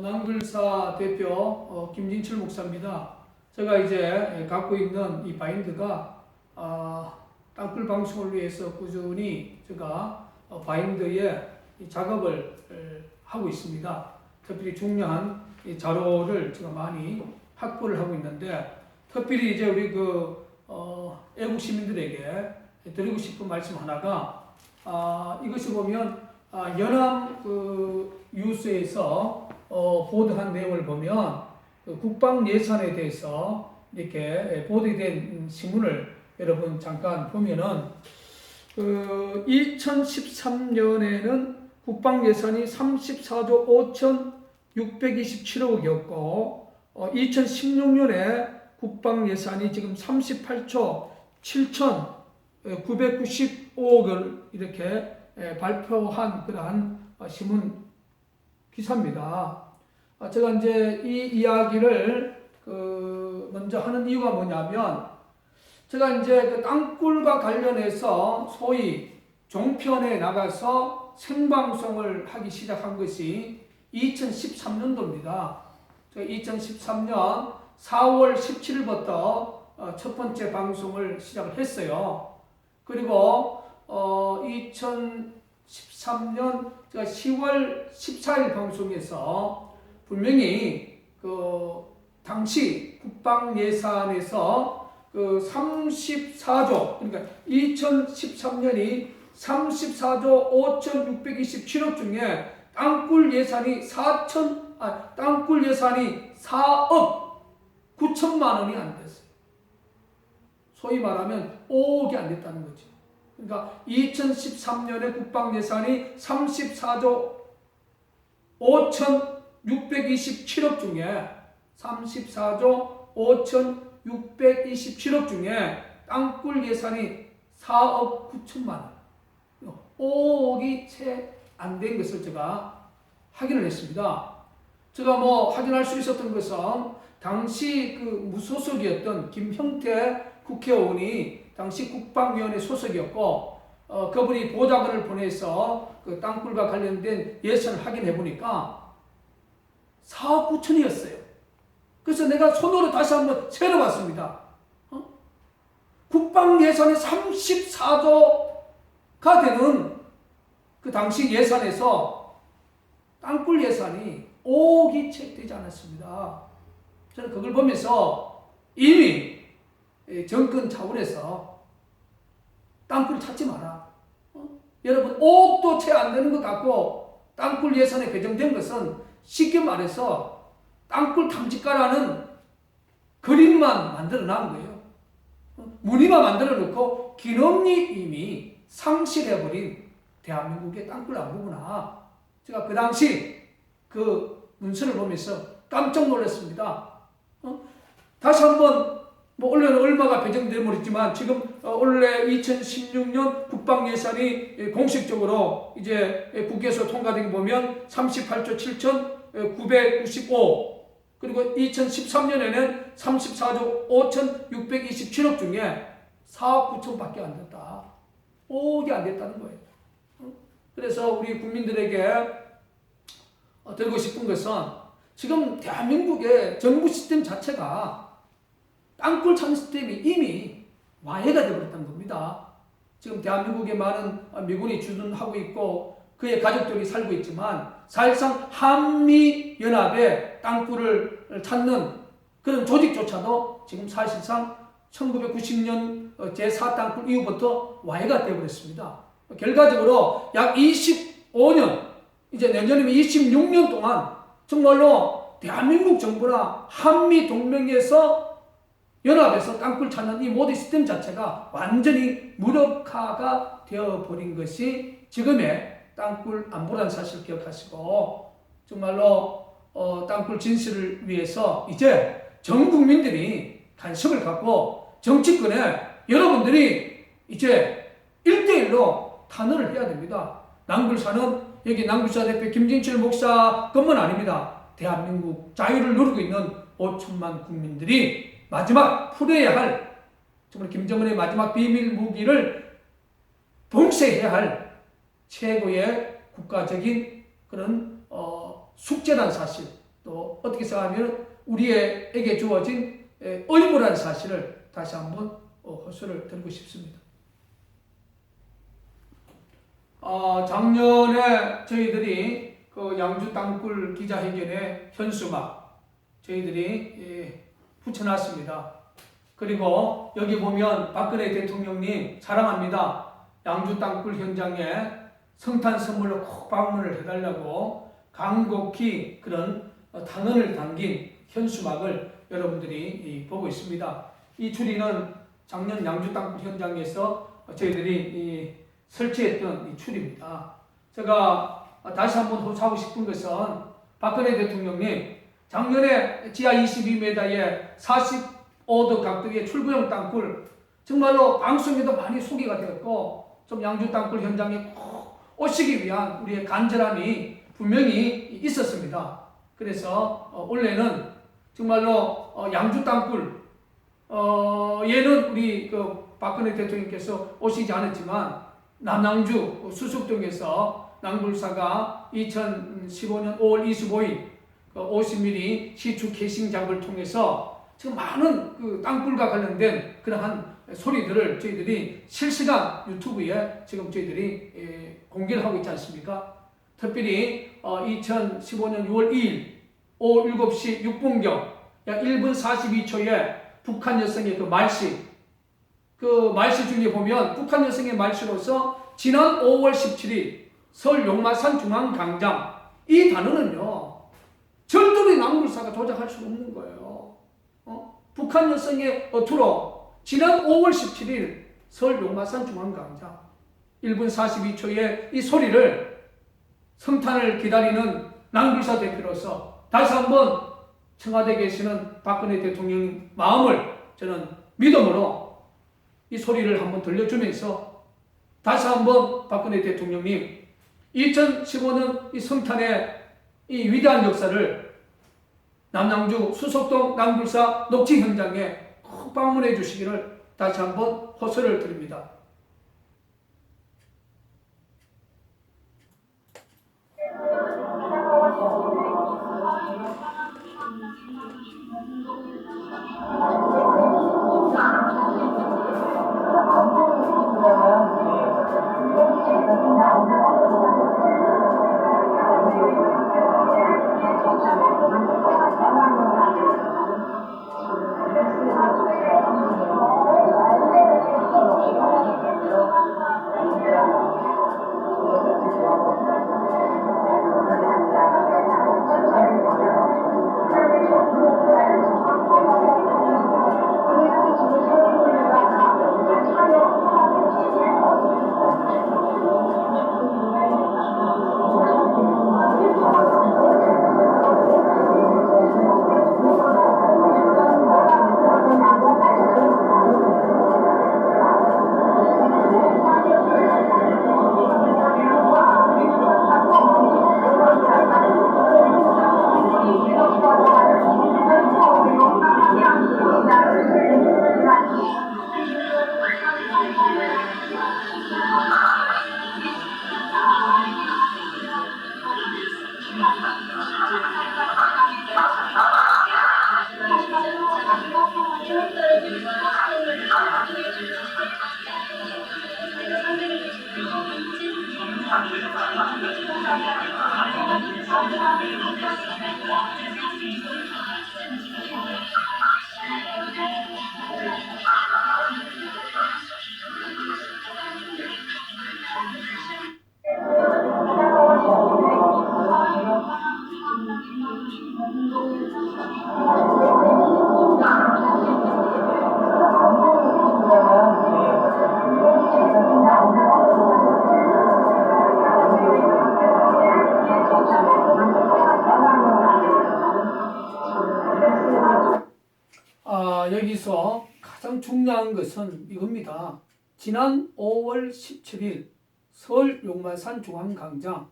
낭글사 대표 김진철 목사입니다. 제가 이제 갖고 있는 이 바인드가 땅굴 방송을 위해서 꾸준히 제가 바인드에 작업을 하고 있습니다. 특별히 중요한 자료를 제가 많이 확보를 하고 있는데, 특별히 이제 우리 애국 시민들에게 드리고 싶은 말씀 하나가, 이것을 보면 연합 뉴스에서 보도한 내용을 보면 국방 예산에 대해서 이렇게 보도된 신문을 여러분 잠깐 보면은 2013년에는 국방 예산이 34조 5,627억이었고 2016년에 국방 예산이 지금 38조 7,995억을 이렇게 발표한 그러한 신문 기사입니다. 제가 이제 이 이야기를 먼저 하는 이유가 뭐냐면, 제가 이제 땅굴과 관련해서 소위 종편에 나가서 생방송을 하기 시작한 것이 2013년도입니다. 제가 2013년 4월 17일부터 첫 번째 방송을 시작을 했어요. 그리고 2013년 제가 10월 14일 방송에서 분명히 당시 국방 예산에서 34조, 그러니까 2013년이 34조 5,627억 중에 땅굴 예산이 4억 9천만 원이 안 됐어요. 소위 말하면 5억이 안 됐다는 거죠. 그러니까 2013년에 국방 예산이 34조 5,627억 중에 34조 5,627억 중에 땅굴 예산이 4억 9천만 원, 5억이 채 안 된 것을 제가 확인을 했습니다. 제가 확인할 수 있었던 것은 당시 무소속이었던 김형태 국회의원이 당시 국방위원회 소속이었고, 그분이 보좌관을 보내서 땅굴과 관련된 예산을 확인해 보니까 4억 9천이었어요. 그래서 내가 손으로 다시 한번 세어봤습니다. 국방 예산이 34조가 되는 그 당시 예산에서 땅굴 예산이 5억이 채 되지 않았습니다. 저는 그걸 보면서 이미 정권 차원에서 땅굴 찾지 마라. 여러분, 5억도 채 안 되는 것 같고 땅굴 예산에 배정된 것은 쉽게 말해서 땅굴 탐지가라는 그림만 만들어 놓은 거예요. 무늬만 만들어 놓고 기능이 이미 상실해버린 대한민국의 땅굴 안보구나. 제가 그 당시 그 문서를 보면서 깜짝 놀랐습니다. 다시 한번 원래는 얼마가 배정되면 모르겠지만 지금 원래 2016년 국방 예산이 공식적으로 이제 국회에서 통과된 거 보면 38조 7,995, 그리고 2013년에는 34조 5,627억 중에 4억 9천밖에 안 됐다. 5억이 안 됐다는 거예요. 그래서 우리 국민들에게 드리고 싶은 것은, 지금 대한민국의 정부 시스템 자체가 땅굴 찾는 시스템이 이미 와해가 되어버렸다는 겁니다. 지금 대한민국에 많은 미군이 주둔하고 있고 그의 가족들이 살고 있지만, 사실상 한미연합의 땅굴을 찾는 그런 조직조차도 지금 사실상 1990년 제4땅굴 이후부터 와해가 되어버렸습니다. 결과적으로 약 25년, 이제 내년이면 26년 동안 정말로 대한민국 정부나 한미 동맹에서 연합에서 땅굴 찾는 이 모든 시스템 자체가 완전히 무력화가 되어버린 것이 지금의 땅굴 안보라는 사실을 기억하시고, 정말로 땅굴 진실을 위해서 이제 전 국민들이 관심을 갖고 정치권에 여러분들이 이제 1대1로 탄원을 해야 됩니다. 낭굴사는 여기 낭굴사 대표 김진철 목사뿐만 아닙니다. 대한민국 자유를 누리고 있는 5천만 국민들이 마지막 풀어야 할, 정말 김정은의 마지막 비밀 무기를 봉쇄해야 할 최고의 국가적인 그런 숙제란 사실, 어떻게 생각하면 우리에게 주어진 의무라는 사실을 다시 한번 호소를 드리고 싶습니다. 작년에 저희들이 그 양주 땅굴 기자회견에 현수막 저희들이 붙여놨습니다. 그리고 여기 보면 박근혜 대통령님 사랑합니다. 양주 땅굴 현장에 성탄 선물로 꼭 방문을 해달라고 간곡히 그런 단언을 담긴 현수막을 여러분들이 보고 있습니다. 이 추리는 작년 양주 땅굴 현장에서 저희들이 설치했던 이 추리입니다. 제가 다시 한번 호소하고 싶은 것은 박근혜 대통령님 작년에 지하 22m에 45도 각도의 출구형 땅굴 정말로 방송에도 많이 소개가 되었고 좀 양주 땅굴 현장에 꼭 오시기 위한 우리의 간절함이 분명히 있었습니다. 그래서 올해는 정말로 양주 땅굴 얘는 우리 그 박근혜 대통령께서 오시지 않았지만 남양주 수석동에서 낭굴사가 2015년 5월 25일 50mm 시추 캐싱 작업을 통해서 지금 많은 그 땅굴과 관련된 그러한 소리들을 저희들이 실시간 유튜브에 지금 저희들이 공개를 하고 있지 않습니까? 특별히 2015년 6월 2일 오후 7시 6분경 약 1분 42초에 북한 여성의 그 말씨 중에 보면 북한 여성의 말씨로서 지난 5월 17일 서울 용마산 중앙광장 이 단어는요 절대로 낭굴사가 조작할 수 없는 거예요. 북한 여성의 어투로 지난 5월 17일 서울 용마산 중앙광장 1분 42초의 이 소리를 성탄을 기다리는 낭굴사 대표로서 다시 한번 청와대에 계시는 박근혜 대통령 마음을 저는 믿음으로 이 소리를 한번 들려주면서 다시 한번 박근혜 대통령님 2015년 이 성탄의 이 위대한 역사를 남양주 수석동 낭굴사 녹지 현장에 꼭 방문해 주시기를 다시 한번 호소를 드립니다. 여기서 가장 중요한 것은 이겁니다. 지난 5월 17일 서울 용마산 중앙광장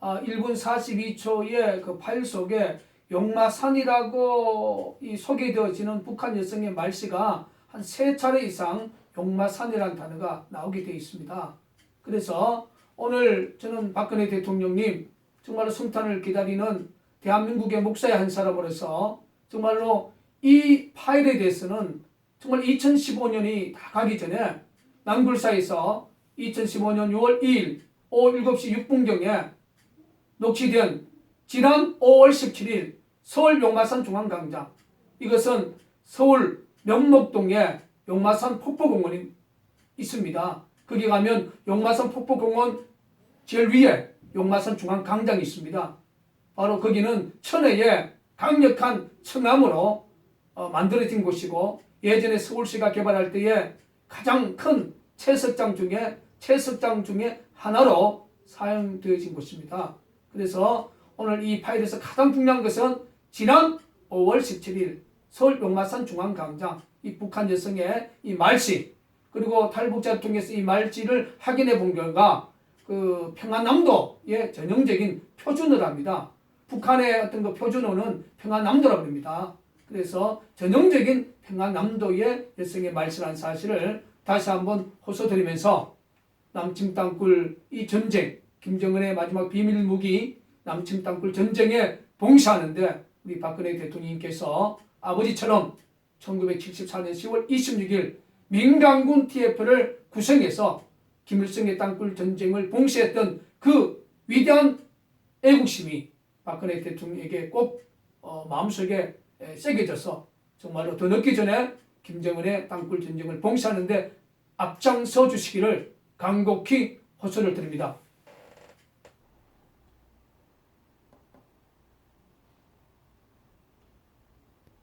1분 42초의 그 파일 속에 용마산이라고 소개되어지는 북한 여성의 말씨가 한 3차례 이상 용마산이라는 단어가 나오게 되어 있습니다. 그래서 오늘 저는 박근혜 대통령님 정말 성탄을 기다리는 대한민국의 목사의 한 사람으로서 정말로 이 파일에 대해서는 정말 2015년이 다 가기 전에 남굴사에서 2015년 6월 2일 오후 7시 6분경에 녹취된 지난 5월 17일 서울 용마산 중앙광장, 이것은 서울 명목동에 용마산 폭포공원이 있습니다. 거기 가면 용마산 폭포공원 제일 위에 용마산 중앙광장이 있습니다. 바로 거기는 천혜의 강력한 청나무로 만들어진 곳이고, 예전에 서울시가 개발할 때에 가장 큰 채석장 중에 하나로 사용되어진 곳입니다. 그래서 오늘 이 파일에서 가장 중요한 것은 지난 5월 17일 서울 용마산 중앙광장, 이 북한 여성의 이 말씨, 그리고 탈북자를 통해서 이 말씨를 확인해 본 결과 그 평안남도의 전형적인 표준어랍니다. 북한의 어떤 그 표준어는 평안남도라고 합니다. 그래서 전형적인 평안남도의 여성의 말씨라는 사실을 다시 한번 호소드리면서 남침 땅굴 이 전쟁, 김정은의 마지막 비밀 무기 남침 땅굴 전쟁에 봉사하는데 우리 박근혜 대통령님께서 아버지처럼 1974년 10월 26일 민간군 TF를 구성해서 김일성의 땅굴 전쟁을 봉쇄했던 그 위대한 애국심이 박근혜 대통령에게 꼭 마음속에 새겨져서 정말로 더 늦기 전에 김정은의 땅굴 전쟁을 봉쇄하는데 앞장서 주시기를 간곡히 호소를 드립니다.